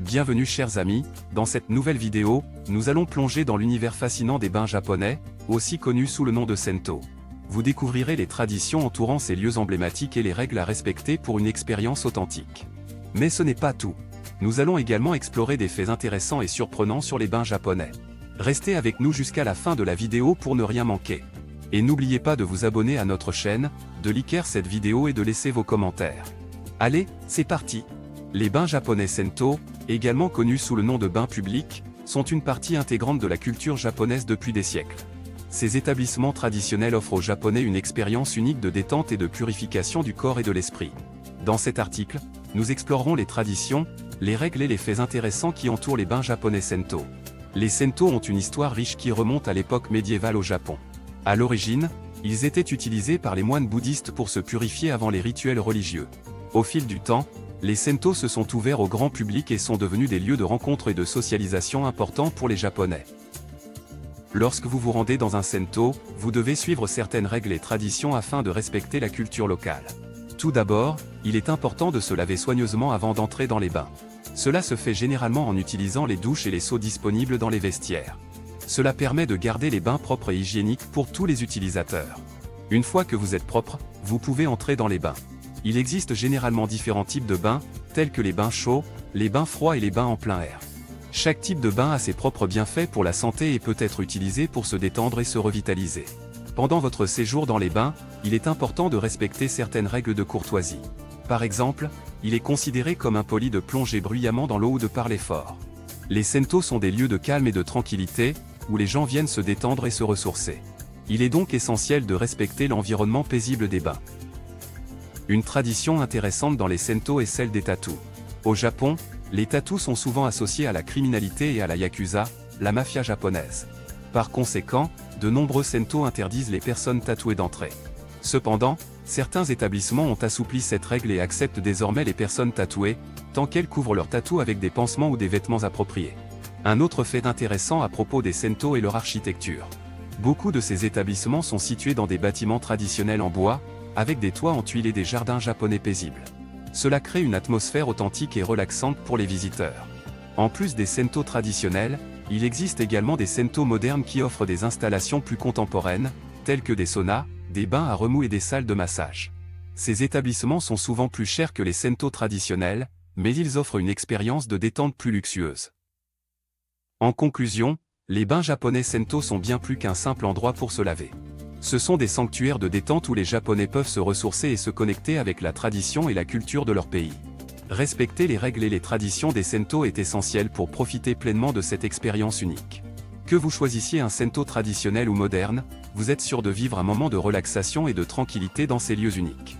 Bienvenue chers amis, dans cette nouvelle vidéo, nous allons plonger dans l'univers fascinant des bains japonais, aussi connus sous le nom de Sento. Vous découvrirez les traditions entourant ces lieux emblématiques et les règles à respecter pour une expérience authentique. Mais ce n'est pas tout. Nous allons également explorer des faits intéressants et surprenants sur les bains japonais. Restez avec nous jusqu'à la fin de la vidéo pour ne rien manquer. Et n'oubliez pas de vous abonner à notre chaîne, de liker cette vidéo et de laisser vos commentaires. Allez, c'est parti! Les bains japonais Sento, également connus sous le nom de bains publics, sont une partie intégrante de la culture japonaise depuis des siècles. Ces établissements traditionnels offrent aux Japonais une expérience unique de détente et de purification du corps et de l'esprit. Dans cet article, nous explorerons les traditions, les règles et les faits intéressants qui entourent les bains japonais Sento. Les Sento ont une histoire riche qui remonte à l'époque médiévale au Japon. À l'origine, ils étaient utilisés par les moines bouddhistes pour se purifier avant les rituels religieux. Au fil du temps, les Sento se sont ouverts au grand public et sont devenus des lieux de rencontre et de socialisation importants pour les Japonais. Lorsque vous vous rendez dans un Sento, vous devez suivre certaines règles et traditions afin de respecter la culture locale. Tout d'abord, il est important de se laver soigneusement avant d'entrer dans les bains. Cela se fait généralement en utilisant les douches et les seaux disponibles dans les vestiaires. Cela permet de garder les bains propres et hygiéniques pour tous les utilisateurs. Une fois que vous êtes propre, vous pouvez entrer dans les bains. Il existe généralement différents types de bains, tels que les bains chauds, les bains froids et les bains en plein air. Chaque type de bain a ses propres bienfaits pour la santé et peut être utilisé pour se détendre et se revitaliser. Pendant votre séjour dans les bains, il est important de respecter certaines règles de courtoisie. Par exemple, il est considéré comme impoli de plonger bruyamment dans l'eau ou de parler fort. Les Sento sont des lieux de calme et de tranquillité, où les gens viennent se détendre et se ressourcer. Il est donc essentiel de respecter l'environnement paisible des bains. Une tradition intéressante dans les Sento est celle des tatous. Au Japon, les tatous sont souvent associés à la criminalité et à la yakuza, la mafia japonaise. Par conséquent, de nombreux Sento interdisent les personnes tatouées d'entrée. Cependant, certains établissements ont assoupli cette règle et acceptent désormais les personnes tatouées, tant qu'elles couvrent leurs tatous avec des pansements ou des vêtements appropriés. Un autre fait intéressant à propos des Sento est leur architecture. Beaucoup de ces établissements sont situés dans des bâtiments traditionnels en bois, avec des toits en tuiles et des jardins japonais paisibles. Cela crée une atmosphère authentique et relaxante pour les visiteurs. En plus des Sento traditionnels, il existe également des Sento modernes qui offrent des installations plus contemporaines, telles que des saunas, des bains à remous et des salles de massage. Ces établissements sont souvent plus chers que les Sento traditionnels, mais ils offrent une expérience de détente plus luxueuse. En conclusion, les bains japonais Sento sont bien plus qu'un simple endroit pour se laver. Ce sont des sanctuaires de détente où les Japonais peuvent se ressourcer et se connecter avec la tradition et la culture de leur pays. Respecter les règles et les traditions des Sento est essentiel pour profiter pleinement de cette expérience unique. Que vous choisissiez un Sento traditionnel ou moderne, vous êtes sûr de vivre un moment de relaxation et de tranquillité dans ces lieux uniques.